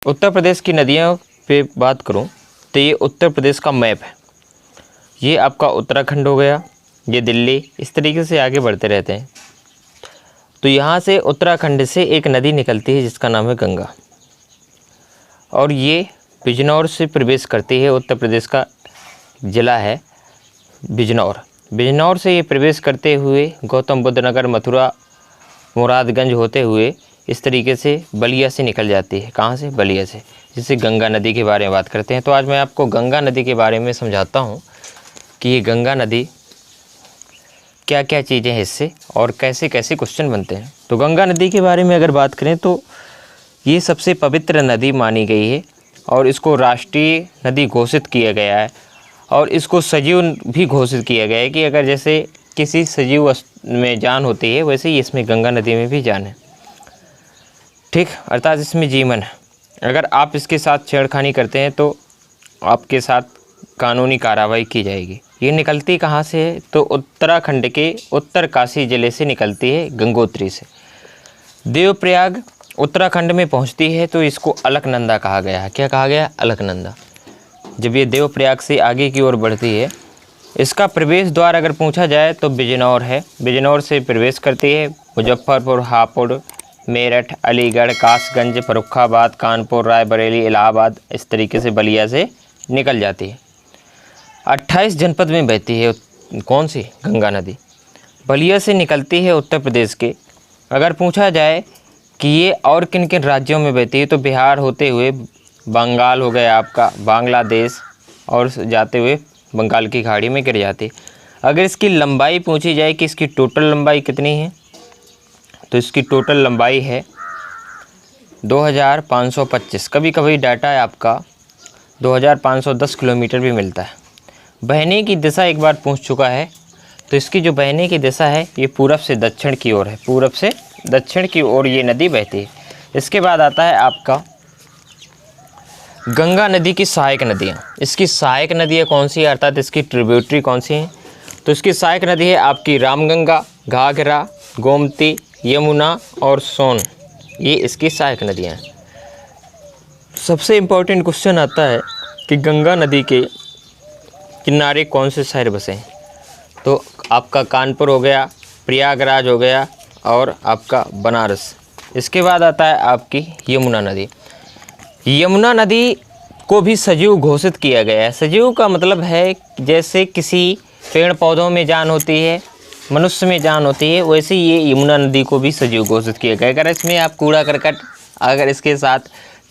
उत्तर प्रदेश की नदियों पे बात करूं तो ये उत्तर प्रदेश का मैप है। ये आपका उत्तराखंड हो गया, ये दिल्ली, इस तरीके से आगे बढ़ते रहते हैं। तो यहाँ से उत्तराखंड से एक नदी निकलती है जिसका नाम है गंगा, और ये बिजनौर से प्रवेश करती है। उत्तर प्रदेश का ज़िला है बिजनौर। बिजनौर से ये प्रवेश करते हुए गौतम बुद्ध नगर, मथुरा, मुरादगंज होते हुए इस तरीके से बलिया से निकल जाती है। कहाँ से? बलिया से, जिससे गंगा नदी के बारे में बात करते हैं। तो आज मैं आपको गंगा नदी के बारे में समझाता हूँ कि ये गंगा नदी क्या क्या चीज़ें हैं इससे, और कैसे कैसे क्वेश्चन बनते हैं। तो गंगा नदी के बारे में अगर बात करें तो ये सबसे पवित्र नदी मानी गई है, और इसको राष्ट्रीय नदी घोषित किया गया है, और इसको सजीव भी घोषित किया गया है कि अगर जैसे किसी सजीव में जान होती है, वैसे ही इसमें गंगा नदी में भी जान है। ठीक, अर्थात इसमें जीवन है। अगर आप इसके साथ छेड़खानी करते हैं तो आपके साथ कानूनी कार्रवाई की जाएगी। ये निकलती कहाँ से है? तो उत्तराखंड के उत्तरकाशी ज़िले से निकलती है, गंगोत्री से। देवप्रयाग उत्तराखंड में पहुँचती है तो इसको अलकनंदा कहा गया है। क्या कहा गया? अलकनंदा। जब ये देवप्रयाग से आगे की ओर बढ़ती है, इसका प्रवेश द्वार अगर पूछा जाए तो बिजनौर है। बिजनौर से प्रवेश करती है मुजफ्फरपुर, हापुड़, मेरठ, अलीगढ़, कासगंज, फर्रुखाबाद, कानपुर, रायबरेली, इलाहाबाद, इस तरीके से बलिया से निकल जाती है। 28 जनपद में बहती है कौन सी? गंगा नदी। बलिया से निकलती है उत्तर प्रदेश के। अगर पूछा जाए कि ये और किन किन राज्यों में बहती है तो बिहार होते हुए बंगाल हो गया आपका, बांग्लादेश, और जाते हुए बंगाल की खाड़ी में गिर जाती है। अगर इसकी लंबाई पूछी जाए कि इसकी टोटल लंबाई कितनी है, तो इसकी टोटल लंबाई है 2525। कभी कभी डाटा है आपका 2510 किलोमीटर भी मिलता है। बहने की दिशा एक बार पूछ चुका है, तो इसकी जो बहने की दिशा है ये पूरब से दक्षिण की ओर है। पूरब से दक्षिण की ओर ये नदी बहती है। इसके बाद आता है आपका गंगा नदी की सहायक नदियाँ। इसकी सहायक नदियाँ कौन सी है, अर्थात इसकी ट्रिब्यूटरी कौन सी हैं? तो इसकी सहायक नदी है आपकी रामगंगा, घाघरा, गोमती, यमुना और सोन। ये इसकी सहायक नदियाँ हैं। सबसे इम्पोर्टेंट क्वेश्चन आता है कि गंगा नदी के किनारे कौन से शहर बसे हैं? तो आपका कानपुर हो गया, प्रयागराज हो गया, और आपका बनारस। इसके बाद आता है आपकी यमुना नदी। यमुना नदी को भी सजीव घोषित किया गया है। सजीव का मतलब है जैसे किसी पेड़ पौधों में जान होती है, मनुष्य में जान होती है, वैसे ये यमुना नदी को भी सजीव घोषित किया गया है। अगर इसमें आप कूड़ा करकट अगर इसके साथ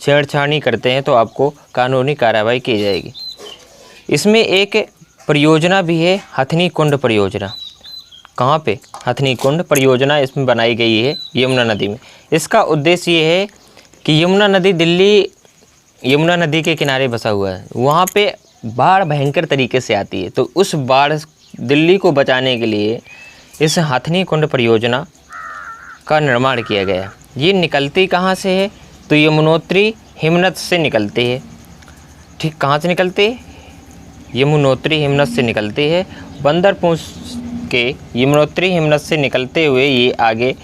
छेड़छाड़ी करते हैं तो आपको कानूनी कार्रवाई की जाएगी। इसमें एक परियोजना भी है, हथनी कुंड परियोजना। कहाँ पे? हथनी कुंड परियोजना इसमें बनाई गई है यमुना नदी में। इसका उद्देश्य ये है कि यमुना नदी दिल्ली यमुना नदी के किनारे बसा हुआ है, वहाँ पे बाढ़ भयंकर तरीके से आती है। तो उस बाढ़ दिल्ली को बचाने के लिए इस हथनी कुंड परियोजना का निर्माण किया गया। ये निकलती कहाँ से है? तो यमुनोत्री हिमनद से निकलती है। ठीक, कहाँ से निकलती है? यमुनोत्री हिमनद से निकलती है। बंदरपूंछ के यमुनोत्री हिमनद से निकलते हुए ये आगे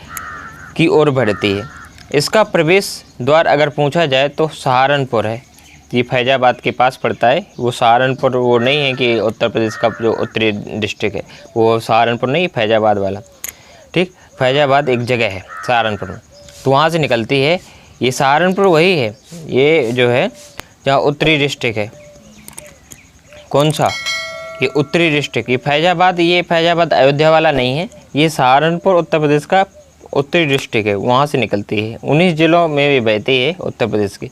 की ओर बढ़ती है। इसका प्रवेश द्वार अगर पूछा जाए तो सहारनपुर है। ये फैजाबाद के पास पड़ता है। वो सहारनपुर वो नहीं है कि उत्तर प्रदेश का जो उत्तरी डिस्ट्रिक्ट है, वो सहारनपुर नहीं, फैजाबाद वाला। ठीक, फैजाबाद एक जगह है सहारनपुर में, तो वहाँ से निकलती है। ये सहारनपुर वही है, ये जो है जहाँ उत्तरी डिस्ट्रिक्ट है। कौन सा? ये उत्तरी डिस्ट्रिक्ट। ये फैजाबाद अयोध्या वाला नहीं है, ये सहारनपुर उत्तर प्रदेश का उत्तरी डिस्ट्रिक्ट है, वहाँ से निकलती है। 19 जिलों में भी बहती है उत्तर प्रदेश की।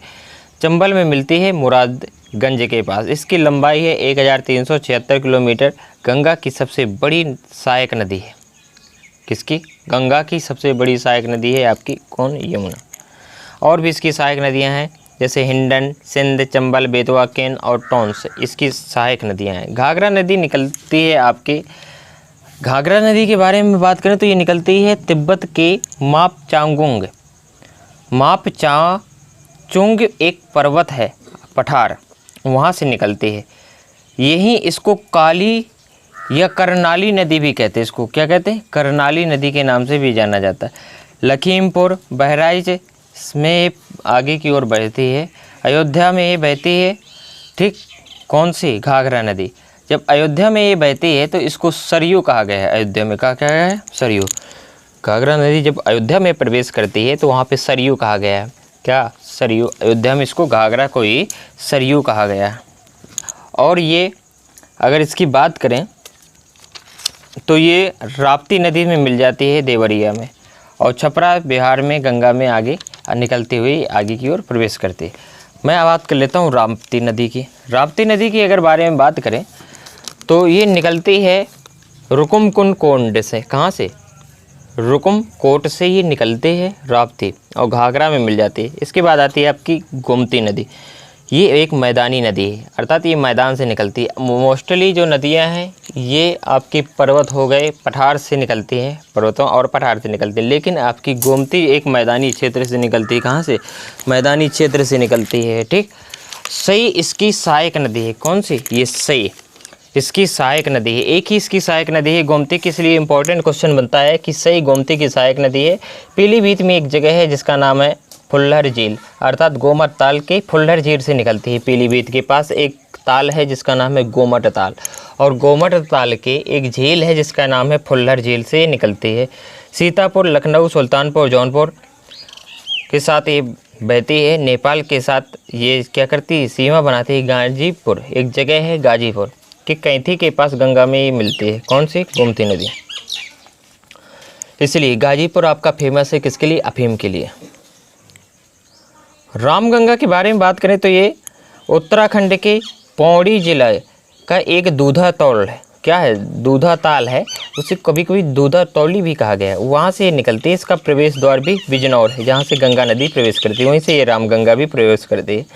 चंबल में मिलती है मुरादगंज के पास। इसकी लंबाई है 1376 किलोमीटर। गंगा की सबसे बड़ी सहायक नदी है। किसकी? गंगा की सबसे बड़ी सहायक नदी है आपकी कौन? यमुना। और भी इसकी सहायक नदियां हैं जैसे हिंडन, सिंध, चंबल, बेतवा, केन और टोंस, इसकी सहायक नदियां हैं। घाघरा नदी निकलती है आपकी। घाघरा नदी के बारे में बात करें तो ये निकलती है तिब्बत के मापचांगुंग। मापचांगुंग एक पर्वत है, पठार, वहाँ से निकलती है। यही इसको काली या करनाली नदी भी कहते हैं। इसको क्या कहते हैं? करनाली नदी के नाम से भी जाना जाता है। लखीमपुर, बहराइच में आगे की ओर बढ़ती है। अयोध्या में ये बहती है, ठीक। कौन सी? घाघरा नदी। जब अयोध्या में ये बहती है तो इसको सरयू कहा गया है। अयोध्या में कहा गया है सरयू। घाघरा नदी जब अयोध्या में प्रवेश करती है तो वहाँ पे सरयू कहा गया है। क्या? सरयू। अयोध्या में इसको घाघरा को ही सरयू कहा गया है। और ये अगर इसकी बात करें तो ये राप्ती नदी में मिल जाती है देवरिया में, और छपरा बिहार में गंगा में आगे निकलती हुई आगे की ओर प्रवेश करती है। मैं बात कर लेता हूँ राप्ती नदी की। राप्ती नदी की अगर बारे में बात करें तो ये निकलती है रुकुमकुंड कोंड से। कहाँ से? रुकुमकोट से ये निकलते हैं राप्ती, और घाघरा में मिल जाती है। इसके बाद आती है आपकी गोमती नदी। ये एक मैदानी नदी है, अर्थात ये मैदान से निकलती है। मोस्टली जो नदियां हैं ये आपके पर्वत हो गए, पठार से निकलती हैं, पर्वतों और पठार से निकलती है। लेकिन आपकी गोमती एक मैदानी क्षेत्र से निकलती है। कहाँ से? मैदानी क्षेत्र से निकलती है, ठीक। सई इसकी सहायक नदी है। कौन सी? ये सई इसकी सहायक नदी है। एक ही इसकी सहायक नदी है गोमती की, इसलिए इंपॉर्टेंट क्वेश्चन बनता है कि सई गोमती की सहायक नदी है। पीलीभीत में एक जगह है जिसका नाम है फुल्लर झील, अर्थात गोमट ताल के फुल्लर झील से निकलती है। पीलीभीत के पास एक ताल है जिसका नाम है गोमट ताल, और गोमट ताल के एक झील है जिसका नाम है फुल्लर झील से निकलती है। सीतापुर, लखनऊ, सुल्तानपुर, जौनपुर के साथ ये बहती है। नेपाल के साथ ये क्या करती है? सीमा बनाती है। गाजीपुर एक जगह है गाजीपुर कि कैंथी के पास गंगा में ये मिलती है। कौन सी? गोमती नदी। इसलिए गाजीपुर आपका फेमस है किसके लिए? अफीम के लिए। रामगंगा के बारे में बात करें तो ये उत्तराखंड के पौड़ी जिला का एक दूधा तौल है। क्या है? दूधा ताल है, उसे कभी कभी दूधा तौली भी कहा गया है। वहाँ से ये निकलती है। इसका प्रवेश द्वार भी बिजनौर है, जहाँ से गंगा नदी प्रवेश करती है, वहीं से ये रामगंगा भी प्रवेश करती है।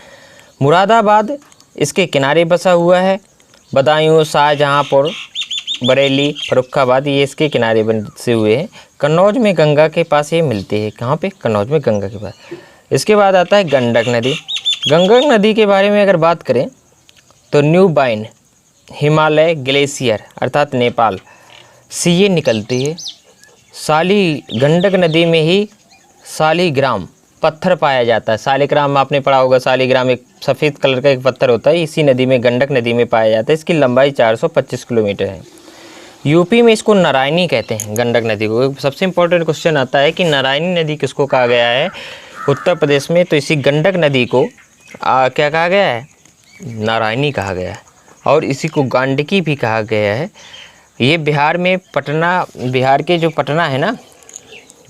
मुरादाबाद इसके किनारे बसा हुआ है। बदायूं, शाहजहाँपुर, बरेली, फर्रुखाबाद ये इसके किनारे बसे हुए हैं। कन्नौज में गंगा के पास ये मिलती है। कहाँ पे? कन्नौज में गंगा के पास। इसके बाद आता है गंडक नदी। गंडक नदी के बारे में अगर बात करें तो न्यूबाइन हिमालय ग्लेशियर अर्थात नेपाल से ये निकलती है। गंडक नदी में ही शालिग्राम पत्थर पाया जाता है। शालिग्राम आपने पढ़ा होगा, शालिग्राम एक सफ़ेद कलर का एक पत्थर होता है, इसी नदी में गंडक नदी में पाया जाता है। इसकी लंबाई 425 किलोमीटर है। यूपी में इसको नारायणी कहते हैं, गंडक नदी को। सबसे इम्पोर्टेंट क्वेश्चन आता है कि नारायणी नदी किसको कहा गया है उत्तर प्रदेश में? तो इसी गंडक नदी को क्या कहा गया है? नारायणी कहा गया है। और इसी को गांडकी भी कहा गया है। ये बिहार में पटना, बिहार के जो पटना है ना,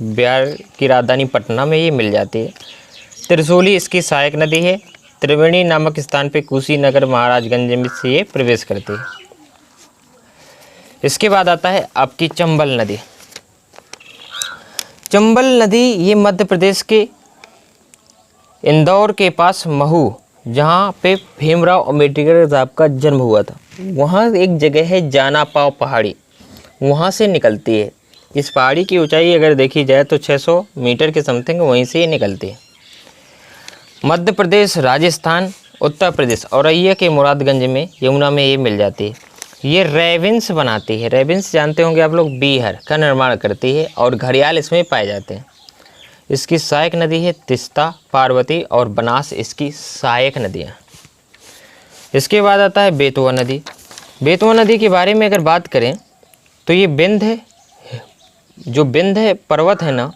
बिहार की राजधानी पटना में ये मिल जाती है। त्रिशूली इसकी सहायक नदी है। त्रिवेणी नामक स्थान पे कुशीनगर महाराजगंज में से ये प्रवेश करती है। इसके बाद आता है आपकी चंबल नदी। चंबल नदी ये मध्य प्रदेश के इंदौर के पास महू, जहाँ पे भीमराव अम्बेडकर साहब का जन्म हुआ था, वहाँ एक जगह है जानापाव पहाड़ी, वहाँ से निकलती है। इस पहाड़ी की ऊंचाई अगर देखी जाए तो 600 मीटर के समथिंग, वहीं से ये निकलती है। मध्य प्रदेश, राजस्थान, उत्तर प्रदेश, औरैया के मुरादगंज में, यमुना में ये मिल जाती है। ये रेविन्स बनाती है। रेविन्स जानते होंगे आप लोग, बीहर का निर्माण करती है, और घड़ियाल इसमें पाए जाते हैं। इसकी सहायक नदी है तिस्ता, पार्वती और बनास इसकी सहायक नदियाँ। इसके बाद आता है बेतवा नदी। बेतवा नदी के बारे में अगर बात करें तो ये बिंद है, जो बिंद है पर्वत है ना,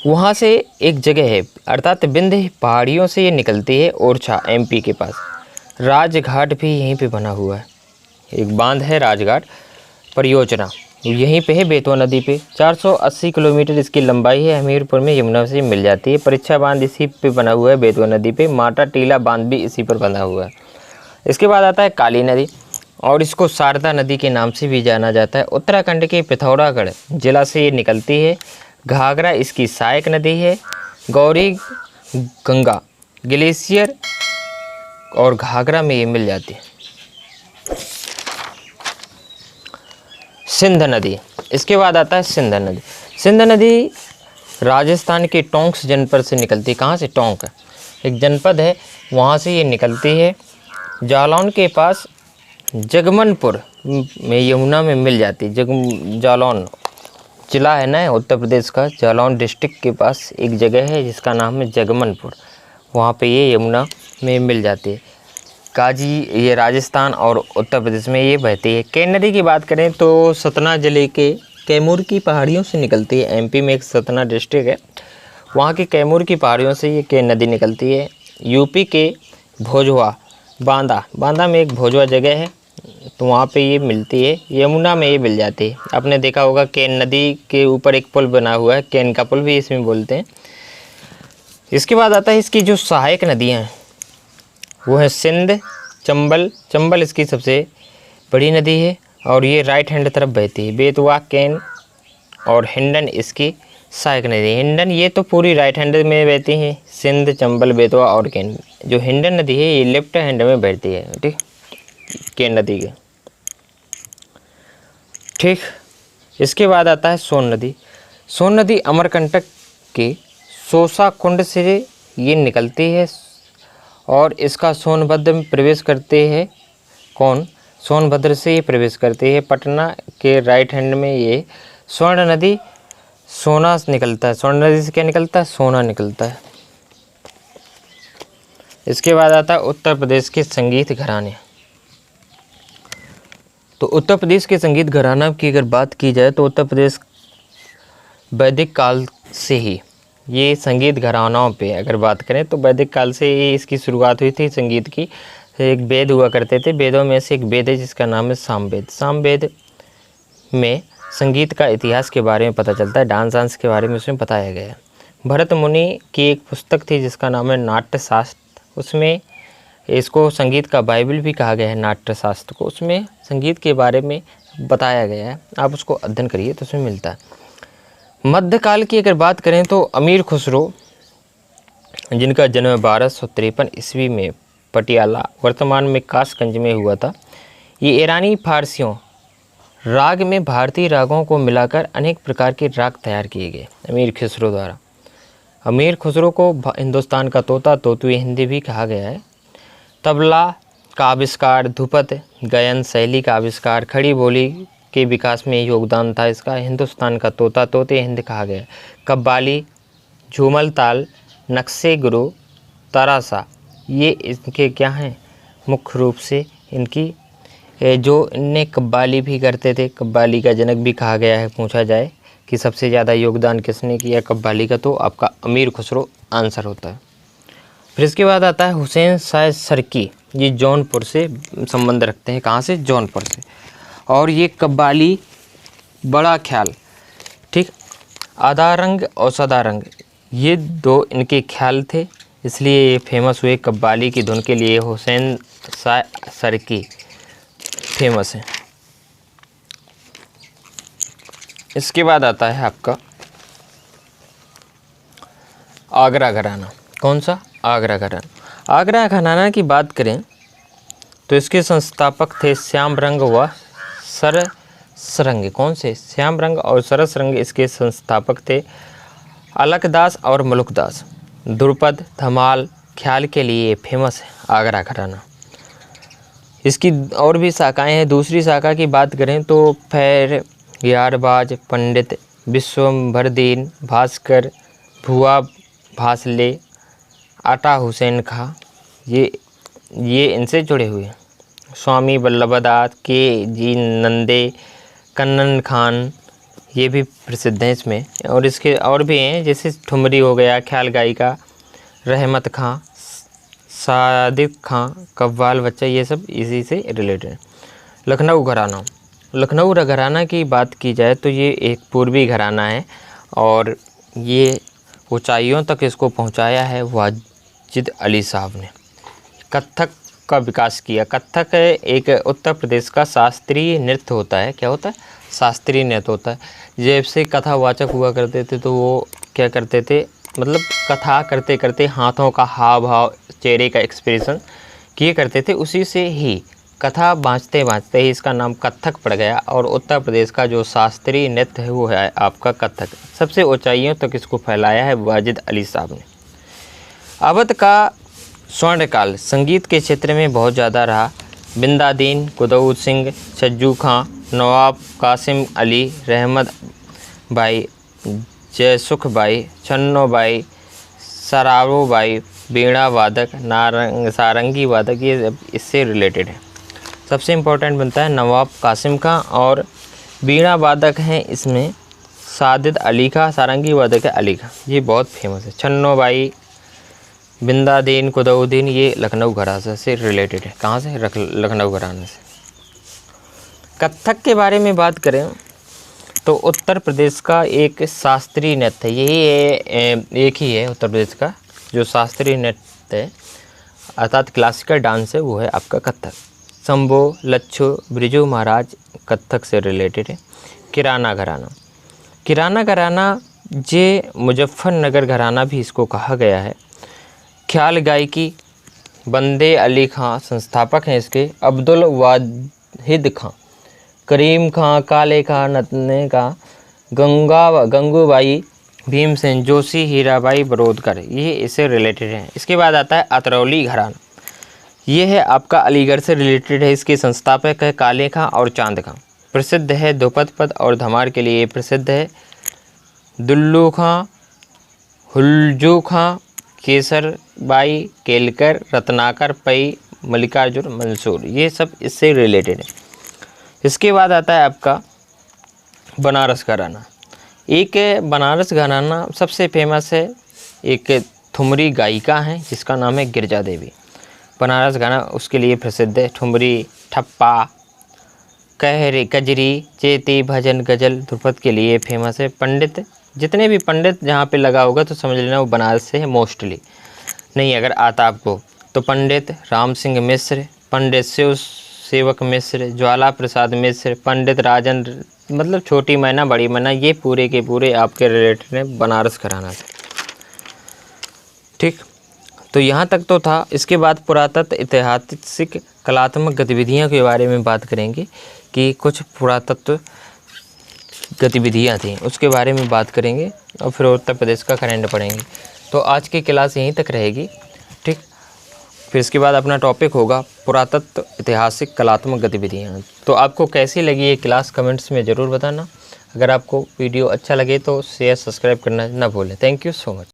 वहाँ से एक जगह है, अर्थात बिंद पहाड़ियों से ये निकलती है। ओरछा एमपी के पास। राजघाट भी यहीं पे बना हुआ है, एक बांध है राजघाट परियोजना, यहीं पे है बेतवा नदी पे। 480 किलोमीटर इसकी लंबाई है। हमीरपुर में यमुना से मिल जाती है। परीक्षा बांध इसी पे बना हुआ है बेतवा नदी पे। माटा टीला बांध भी इसी पर बना हुआ है। इसके बाद आता है काली नदी, और इसको शारदा नदी के नाम से भी जाना जाता है। उत्तराखंड के पिथौरागढ़ जिला से ये निकलती है। घाघरा इसकी सहायक नदी है। गौरी गंगा ग्लेशियर और घाघरा में ये मिल जाती है। सिंध नदी। इसके बाद आता है सिंध नदी। सिंध नदी राजस्थान के टोंक जनपद से निकलती है। कहाँ से? टोंक एक जनपद है, वहाँ से ये निकलती है। जालौन के पास जगमनपुर में यमुना में मिल जाती है। जालौन जिला है ना उत्तर प्रदेश का, जालौन डिस्ट्रिक्ट के पास एक जगह है जिसका नाम है जगमनपुर, वहाँ पे ये यमुना में मिल जाती है। काजी ये राजस्थान और उत्तर प्रदेश में ये बहती है। केन नदी की बात करें तो सतना ज़िले के कैमूर की पहाड़ियों से निकलती है। एमपी में एक सतना डिस्ट्रिक्ट है, वहाँ की कैमूर की पहाड़ियों से ये केन नदी निकलती है। यूपी के भोजवा बांदा में एक भोजवा जगह है, तो वहाँ पे ये मिलती है। यमुना में ये मिल जाती है। आपने देखा होगा केन नदी के ऊपर एक पुल बना हुआ है, केन का पुल भी इसमें बोलते हैं। इसके बाद आता है इसकी जो सहायक नदियाँ हैं वो है सिंध, चंबल इसकी सबसे बड़ी नदी है और ये राइट हैंड तरफ बहती है। बेतवा, केन और हिंडन इसकी सहायक नदी है। हिंडन ये तो पूरी राइट हैंड में बहती है, सिंध, चंबल, बेतवा और केन। जो हिंडन नदी है ये लेफ्ट हैंड में बहती है, ठीक, केन नदी के। ठीक, इसके बाद आता है सोन नदी। सोन नदी अमरकंटक के सोसा कुंड से ये निकलती है और इसका सोनभद्र में प्रवेश करते हैं। कौन? सोनभद्र से ये प्रवेश करती है। पटना के राइट हैंड में ये स्वर्ण नदी सोना निकलता है। स्वर्ण नदी से क्या निकलता है? सोना निकलता है। इसके बाद आता है उत्तर प्रदेश के संगीत घराने। तो उत्तर प्रदेश के संगीत घराना की अगर बात की जाए तो उत्तर प्रदेश वैदिक काल से ही ये संगीत घरानाओं पे अगर बात करें तो वैदिक काल से ही इसकी शुरुआत हुई थी संगीत की। एक वेद हुआ करते थे, वेदों में से एक वेद है जिसका नाम है सामवेद। सामवेद में संगीत का इतिहास के बारे में पता चलता है, डांस के बारे में उसमें बताया गया है। भरत मुनि की एक पुस्तक थी जिसका नाम है नाट्यशास्त्र, उसमें इसको संगीत का बाइबल भी कहा गया है। नाट्यशास्त्र को, उसमें संगीत के बारे में बताया गया है, आप उसको अध्ययन करिए तो उसमें मिलता है। मध्यकाल की अगर बात करें तो अमीर खुसरो, जिनका जन्म 1253 ईस्वी में पटियाला वर्तमान में कासगंज में हुआ था, ये ईरानी फारसियों राग में भारतीय रागों को मिलाकर अनेक प्रकार के राग तैयार किए गए अमीर खुसरो द्वारा। अमीर खुसरो को हिंदुस्तान का तोता, तोतवी हिंदी भी कहा गया है। तबला का आविष्कार, ध्रुपद गायन शैली का आविष्कार, खड़ी बोली के विकास में योगदान था इसका। हिंदुस्तान का तोता, तोते हिंद कहा गया। कव्वाली, झूमल ताल, नक्शे गुरु, तरासा, ये इनके क्या हैं? मुख्य रूप से इनकी जो इनने कव्वाली भी करते थे, कव्वाली का जनक भी कहा गया है। पूछा जाए कि सबसे ज़्यादा योगदान किसने किया कव्वाली का, तो आपका अमीर खुसरो आंसर होता है। फिर इसके बाद आता है हुसैन शाह सरकी, ये जौनपुर से संबंध रखते हैं। कहाँ से? जौनपुर से। और ये कव्वाली, बड़ा ख्याल, ठीक, आधा रंग और सदा रंग, ये दो इनके ख्याल थे, इसलिए ये फेमस हुए। कव्वाली की धुन के लिए हुसैन शाह सरकी फेमस है। इसके बाद आता है आपका आगरा घराना। कौन सा? आगरा घराना। आगरा घराना की बात करें तो इसके संस्थापक थे श्यामरंग व सरसरंग। कौन से? श्यामरंग और सरसरंग इसके संस्थापक थे। अलकदास और मलुकदास ध्रुपद, धमाल, ख्याल के लिए फेमस है आगरा घराना। इसकी और भी शाखाएं हैं। दूसरी शाखा की बात करें तो फैर, यारबाज, पंडित, विश्वंभरदीन, भास्कर, भुआ भासले, आटा हुसैन खां, ये इनसे जुड़े हुए हैं। स्वामी वल्लभदास, के.जी. नंदे, कन्नन खान, ये भी प्रसिद्ध हैं इसमें। और इसके और भी हैं, जैसे ठुमरी हो गया, ख्याल गायिका, रहमत खां, सादिक खां, कव्वाल बच्चा, ये सब इसी से रिलेटेड है। लखनऊ घराना। लखनऊ घराना की बात की जाए तो ये एक पूर्वी घराना है और ये ऊंचाइयों तक इसको पहुंचाया है वाजिद अली साहब ने। कथक का विकास किया। कथक एक उत्तर प्रदेश का शास्त्रीय नृत्य होता है। क्या होता है? शास्त्रीय नृत्य होता है। जैसे कथावाचक हुआ करते थे तो वो क्या करते थे, मतलब कथा करते करते हाथों का हाव भाव, चेहरे का एक्सप्रेशन किए करते थे। उसी से ही कथा बाँचते बाँचते ही इसका नाम कथक पड़ गया। और उत्तर प्रदेश का जो शास्त्रीय नृत्य है वो है आपका कथक। सबसे ऊंचाइयों तक इसको फैलाया है वाजिद अली साहब ने। अवध का स्वर्णकाल संगीत के क्षेत्र में बहुत ज़्यादा रहा। बिंदादीन, कुदौद सिंह, छज्जू खां, नवाब कासिम अली, रहमत बाई, जयसुख बाई, छन्नो बाई, सरारो बाई, वीणा वादक, सारंगी वादक, ये इससे रिलेटेड है। सबसे इम्पोर्टेंट बनता है नवाब कासिम का, और वीणा वादक हैं इसमें सादिद अली का, सारंगी वादक है अली का, ये बहुत फेमस है। छन्नोबाई, बिंदादीन, कुतुबुद्दीन, ये लखनऊ घराना से रिलेटेड है। कहाँ से? लखनऊ घराना से। कथक के बारे में बात करें तो उत्तर प्रदेश का एक शास्त्रीय नृत्य है, यही एक ही है उत्तर प्रदेश का जो शास्त्रीय नृत्य है अर्थात क्लासिकल डांस है, वो है आपका कथक। शंभो, लच्छू, ब्रिजू महाराज कथक से रिलेटेड है। किराना घराना, किराना घराना ये मुजफ्फरनगर घराना भी इसको कहा गया है। ख्याल गायकी, बंदे अली खां संस्थापक हैं इसके। अब्दुल वाहिद खां, करीम खां, काले खां, नतने का, गंगूबाई, भीमसेन जोशी, हीराबाई बरोदकर, ये इससे रिलेटेड हैं। इसके बाद आता है अतरौली घराना, ये है आपका अलीगढ़ से रिलेटेड है। इसके संस्थापक है काले खां और चांद खां। प्रसिद्ध है दोपत पद और धमार के लिए प्रसिद्ध है। दुल्लू खां, हुल्जू खां, केसरबाई, केलकर, रत्नाकर, पई, मल्लिकार्जुन, मंसूर, ये सब इससे रिलेटेड है। इसके बाद आता है आपका बनारस घराना। एक बनारस घराना सबसे फेमस है, एक ठुमरी गायिका हैं जिसका नाम है गिरजा देवी। बनारस घराना उसके लिए प्रसिद्ध है। ठुमरी, ठप्पा, कहरे, कजरी, चेती, भजन, गज़ल, ध्रुपद के लिए फेमस है। पंडित, जितने भी पंडित जहाँ पे लगा होगा तो समझ लेना वो बनारस से है मोस्टली। नहीं अगर आता आपको तो पंडित राम सिंह मिश्र, पंडित शिव सेवक मिश्र, ज्वाला प्रसाद मिश्र, पंडित राजन, मतलब छोटी मैना बड़ी मैना, ये पूरे के पूरे आपके रिलेटेड हैं बनारस घराना से। ठीक, तो यहाँ तक तो था। इसके बाद पुरातत्व, ऐतिहासिक, कलात्मक गतिविधियों के बारे में बात करेंगे कि कुछ पुरातत्व गतिविधियाँ थी उसके बारे में बात करेंगे, और फिर उत्तर प्रदेश का करंट पढ़ेंगे। तो आज की क्लास यहीं तक रहेगी। ठीक, फिर इसके बाद अपना टॉपिक होगा पुरातत्व, ऐतिहासिक, कलात्मक गतिविधियाँ। तो आपको कैसी लगी ये क्लास कमेंट्स में ज़रूर बताना। अगर आपको वीडियो अच्छा लगे तो शेयर, सब्सक्राइब करना ना भूलें। Thank you so much.